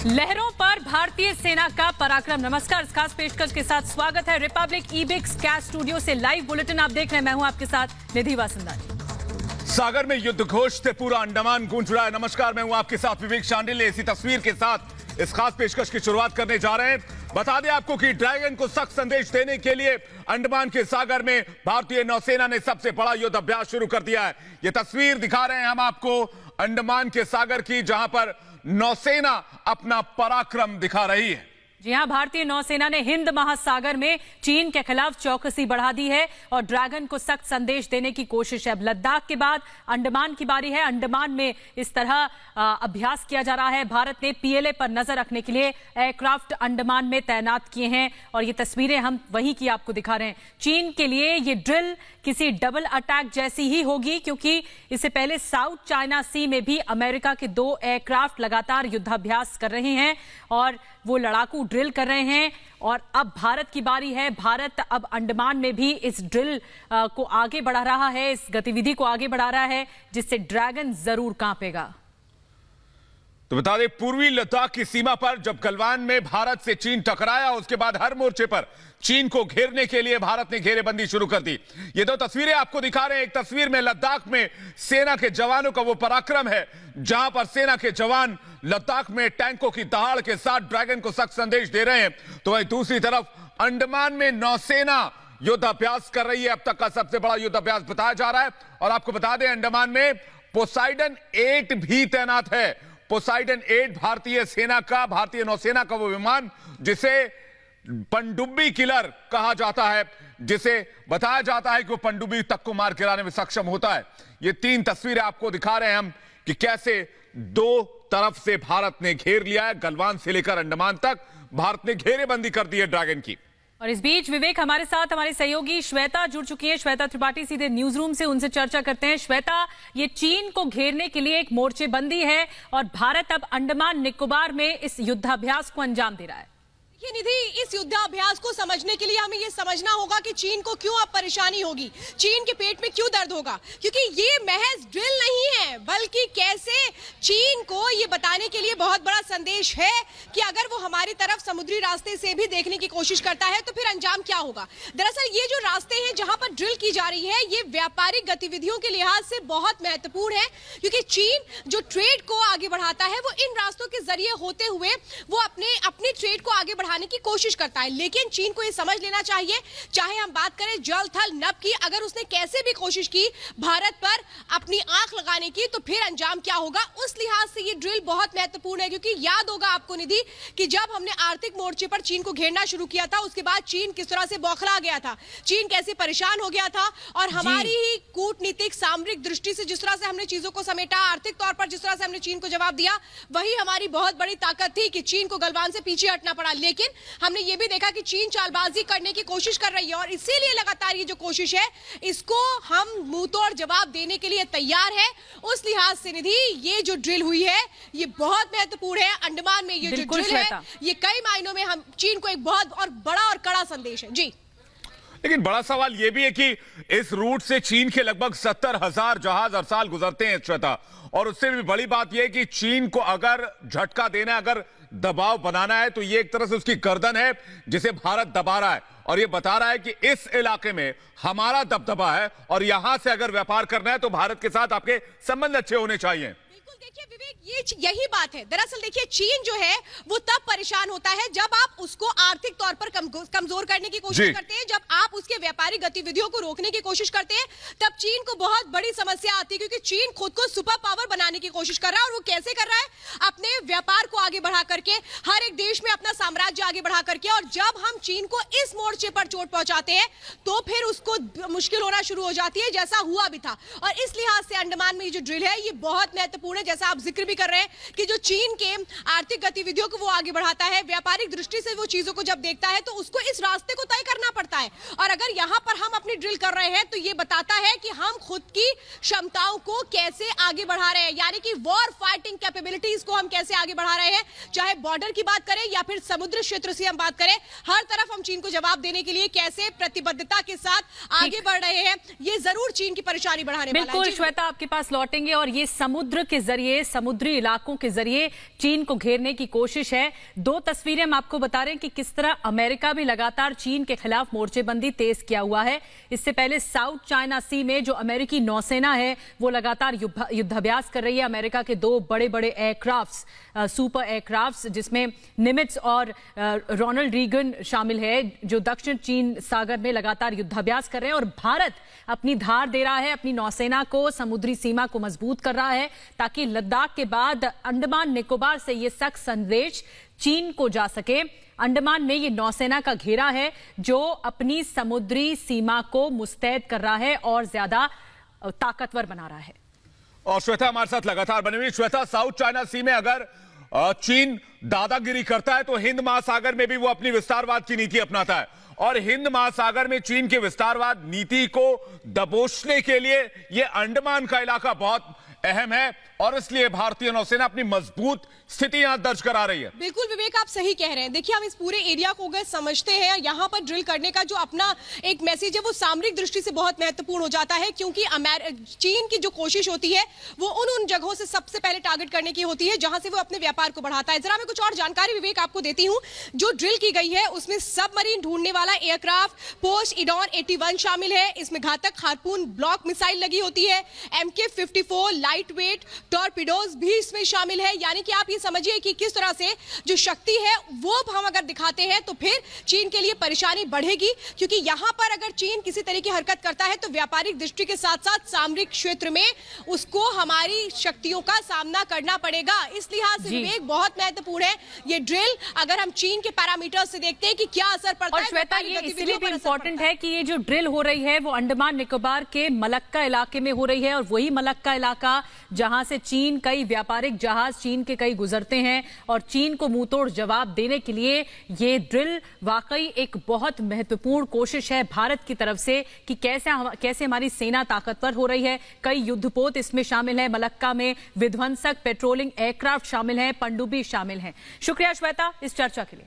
लहरों पर भारतीय सेना का पराक्रम। नमस्कार, इस खास पेशकश के साथ स्वागत है रिपब्लिक ईबिक्स कैश स्टूडियो से लाइव बुलेटिन आप देख रहे हैं। मैं हूं आपके साथ निधि वासंदानी। सागर में युद्ध घोष से पूरा अंडमान गूंज रहा है। नमस्कार, मैं हूं आपके साथ विवेक शांडिल्य। इसी तस्वीर के साथ इस खास पेशकश की शुरुआत करने जा रहे हैं। बता दें आपको कि ड्रैगन को सख्त संदेश देने के लिए अंडमान के सागर में भारतीय नौसेना ने सबसे बड़ा युद्ध अभ्यास शुरू कर दिया है। यह तस्वीर दिखा रहे हैं हम आपको अंडमान के सागर की, जहां पर नौसेना अपना पराक्रम दिखा रही है। जी हां, भारतीय नौसेना ने हिंद महासागर में चीन के खिलाफ चौकसी बढ़ा दी है और ड्रैगन को सख्त संदेश देने की कोशिश है। अब लद्दाख के बाद अंडमान की बारी है। अंडमान में इस तरह अभ्यास किया जा रहा है। भारत ने पीएलए पर नजर रखने के लिए एयरक्राफ्ट अंडमान में तैनात किए हैं और ये तस्वीरें हम वहीं की आपको दिखा रहे हैं। चीन के लिए ये ड्रिल किसी डबल अटैक जैसी ही होगी, क्योंकि इससे पहले साउथ चाइना सी में भी अमेरिका के 2 एयरक्राफ्ट लगातार युद्धाभ्यास कर रहे हैं और वो लड़ाकू ड्रिल कर रहे हैं। और अब भारत की बारी है। भारत अब अंडमान में भी इस ड्रिल को आगे बढ़ा रहा है, इस गतिविधि को आगे बढ़ा रहा है, जिससे ड्रैगन जरूर कांपेगा। तो बता दें, पूर्वी लद्दाख की सीमा पर जब गलवान में भारत से चीन टकराया, उसके बाद हर मोर्चे पर चीन को घेरने के लिए भारत ने घेरेबंदी शुरू कर दी। ये 2 तस्वीरें आपको दिखा रहे हैं। एक तस्वीर में लद्दाख में सेना के जवानों का वो पराक्रम है, जहां पर सेना के जवान लद्दाख में टैंकों की दहाड़ के साथ ड्रैगन को सख्त संदेश दे रहे हैं। तो वहीं दूसरी तरफ अंडमान में नौसेना युद्धाभ्यास कर रही है। अब तक का सबसे बड़ा युद्धाभ्यास बताया जा रहा है। और आपको बता दें, अंडमान में पोसाइडन 8 भी तैनात है। पोसाइडन 8 भारतीय नौसेना का वो विमान जिसे पनडुब्बी किलर कहा जाता है, जिसे बताया जाता है कि वो पनडुब्बी तक को मार गिराने में सक्षम होता है। ये 3 तस्वीरें आपको दिखा रहे हैं हम कि कैसे 2 तरफ से भारत ने घेर लिया है। गलवान से लेकर अंडमान तक भारत ने घेरेबंदी कर दी है ड्रैगन की। और इस बीच विवेक, हमारे साथ हमारे सहयोगी श्वेता जुड़ चुकी है। श्वेता त्रिपाठी सीधे न्यूज रूम से, उनसे चर्चा करते हैं। श्वेता, ये चीन को घेरने के लिए एक मोर्चेबंदी है और भारत अब अंडमान निकोबार में इस युद्धाभ्यास को अंजाम दे रहा है। ये निधि, इस युद्धाभ्यास को समझने के लिए हमें ये समझना होगा कि चीन को क्यों अब परेशानी होगी, चीन के पेट में क्यों दर्द होगा, क्योंकि ये महज ड्रिल नहीं है, बल्कि कैसे चीन को ये बताने के लिए बहुत बड़ा संदेश है कि अगर वो हमारी तरफ समुद्री रास्ते से भी देखने की कोशिश करता है तो फिर अंजाम क्या होगा। दरअसल ये जो रास्ते हैं जहां पर ड्रिल की जा रही है, ये व्यापारिक गतिविधियों के लिहाज से बहुत महत्वपूर्ण है, क्योंकि चीन जो ट्रेड को आगे बढ़ाता है वो इन रास्तों के जरिए होते हुए वो अपने ट्रेड को आगे बढ़ाने की कोशिश करता है। लेकिन चीन को ये समझ लेना चाहिए, चाहे हम बात करें जल थल नभ की, अगर उसने कैसे भी कोशिश की भारत पर अपनी आंख लगाने की तो फिर अंजाम क्या होगा। उस लिहाज से ये ड्रिल बहुत महत्वपूर्ण है, क्योंकि याद होगा आपको निधि कि जब हमने आर्थिक मोर्चे पर चीन को घेरना शुरू किया था, उसके बाद चीन किस तरह से बौखला गया था, चीन कैसे परेशान हो गया था। और हमारी ही कूटनीतिक सामरिक दृष्टि से जिस तरह से हमने चीजों को समेटा, आर्थिक तौर पर जिस तरह से हमने चीन को जवाब दिया, वही हमारी बहुत बड़ी ताकत थी कि चीन को गलवान से पीछे हटना पड़ा। लेकिन हमने ये भी देखा कि चीन चालबाजी करने की कोशिश कर रही है और इसीलिए लगातार ये जो कोशिश है, इसको हम मुंहतोड़ जवाब देने के लिए तैयार है। उस लिहाज से निधि, ये जो ड्रिल हुई है ये बहुत महत्वपूर्ण है। अंडमान में ये जो ड्रिल है, ये कई मायनों में हम चीन को एक बहुत और बड़ा और कड़ा संदेश है। जी, लेकिन बड़ा सवाल यह भी है कि इस रूट से चीन के लगभग 70,000 जहाज हर साल गुजरते हैं श्वेता। और उससे भी बड़ी बात यह है कि चीन को अगर झटका देना है, अगर दबाव बनाना है, तो ये एक तरह से उसकी गर्दन है जिसे भारत दबा रहा है और ये बता रहा है कि इस इलाके में हमारा दबदबा है और यहां से अगर व्यापार करना है तो भारत के साथ आपके संबंध अच्छे होने चाहिए। देखिए विवेक, यही बात है। दरअसल देखिए, चीन जो है वो तब परेशान होता है जब आप उसको आर्थिक तौर पर कमजोर करने की कोशिश करते हैं, जब आप उसके व्यापारिक गतिविधियों को रोकने की कोशिश करते हैं, तब चीन को बहुत बड़ी समस्या आती है, क्योंकि चीन खुद को सुपर पावर बनाने की कोशिश कर रहा है। और वो कैसे कर रहा है? अपने व्यापार को आगे बढ़ा करके, हर एक देश में अपना साम्राज्य आगे बढ़ा करके। और जब हम चीन को इस मोर्चे पर चोट पहुंचाते हैं तो फिर उसको मुश्किल होना शुरू हो जाती है, जैसा हुआ भी था। और इस लिहाज से अंडमान में जो ड्रिल है ये बहुत महत्वपूर्ण है, जैसा आप जिक्र भी कर रहे हैं कि जो चीन के आर्थिक गतिविधियों को वो आगे बढ़ाता है, व्यापारिक दृष्टि से वो चीजों को जब देखता है तो उसको इस रास्ते को तय करना पड़ता है। और अगर यहां पर हम अपनी ड्रिल कर रहे हैं तो ये बताता है कि हम खुद की क्षमताओं को कैसे आगे बढ़ा रहे हैं, यानी कि वॉर फाइटिंग कैपेबिलिटीज को हम कैसे आगे बढ़ा रहे हैं। चाहे बॉर्डर की बात करें या फिर समुद्र क्षेत्र से हम बात करें, हर तरफ हम चीन को जवाब देने के लिए कैसे प्रतिबद्धता के साथ आगे बढ़ रहे हैं, ये जरूर चीन की परेशानी बढ़ाने वाला है। बिल्कुल श्वेता, आपके पास लौटेंगे। और ये समुद्र के जरिए समुद्री इलाकों के जरिए चीन को घेरने की कोशिश है। दो तस्वीरें हम आपको बता रहे हैं कि किस तरह अमेरिका भी लगातार चीन के खिलाफ मोर्चेबंदी तेज किया हुआ है। इससे पहले साउथ चाइना सी में जो अमेरिकी नौसेना है वो लगातार युद्धाभ्यास कर रही है। अमेरिका के दो बड़े बड़े एयरक्राफ्ट्स, सुपर एयरक्राफ्ट्स, जिसमें निमिट्ज और रोनाल्ड रीगन शामिल है, जो दक्षिण चीन सागर में लगातार युद्धाभ्यास कर रहे हैं। और भारत अपनी धार दे रहा है, अपनी नौसेना को, समुद्री सीमा को मजबूत कर रहा है, ताकि लद्दाख के बाद अंडमान निकोबार से ये सख्त संदेश चीन को जा सके। अंडमान में ये नौसेना का घेरा है जो अपनी समुद्री सीमा को मुस्तैद कर रहा है और ज्यादा ताकतवर बना रहा है। और श्वेता हमारे साथ लगातार बनी हुई। श्वेता, साउथ चाइना सी में अगर चीन दादागिरी करता है तो हिंद महासागर में भी वो अपनी विस्तारवाद की नीति अपनाता है, और हिंद महासागर में चीन के विस्तारवाद नीति को दबोचने के लिए ये अंडमान का इलाका बहुत अहम है, और इसलिए भारतीय नौसेना अपनी मजबूत स्थिति यहां दर्ज करा रही है। बिल्कुल विवेक, आप सही कह रहे हैं। देखिए, हम इस पूरे एरिया को अगर समझते हैं, यहां पर ड्रिल करने का जो अपना एक मैसेज है वो सामरिक दृष्टि से बहुत महत्वपूर्ण हो जाता है, क्योंकि चीन की जो कोशिश होती है वो उन जगहों से सबसे पहले टारगेट करने की होती है जहां से वो अपने व्यापार को बढ़ाता है। जरा मैं कुछ और जानकारी विवेक आपको देती हूं। जो ड्रिल की गई है उसमें सबमरीन ढूंढने वाला एयरक्राफ्ट पोसेइडोन 81 शामिल है। इसमें घातक हार्पून ब्लॉक मिसाइल लगी होती है। MK-54 लाइट वेट टॉर्पिडोज भी इसमें शामिल है। यानी कि आप ये समझिए कि किस तरह से जो शक्ति है वो हम अगर दिखाते हैं तो फिर चीन के लिए परेशानी बढ़ेगी, क्योंकि यहां पर अगर चीन किसी तरह की हरकत करता है तो व्यापारिक दृष्टि के साथ साथ सामरिक क्षेत्र में उसको हमारी शक्तियों का सामना करना पड़ेगा। इस लिहाज से विवेक बहुत महत्वपूर्ण है ये ड्रिल। अगर हम चीन के पैरामीटर से देखते हैं कि क्या असर पड़ता है। और श्वेता, ये इसलिए भी इंपॉर्टेंट है कि ये जो ड्रिल हो रही है वो अंडमान निकोबार के मलक्का इलाके में हो रही है, और वही मलक्का इलाका जहां से चीन कई व्यापारिक जहाज चीन के कई गुजरते हैं, और चीन को मुंहतोड़ जवाब देने के लिए ये ड्रिल वाकई एक बहुत महत्वपूर्ण कोशिश है भारत की तरफ से कि कैसे हमारी सेना ताकतवर हो रही है। कई युद्धपोत इसमें शामिल है, मलक्का में विध्वंसक पेट्रोलिंग एयरक्राफ्ट शामिल हैं, पनडुब्बी शामिल हैं। शुक्रिया श्वेता इस चर्चा के लिए।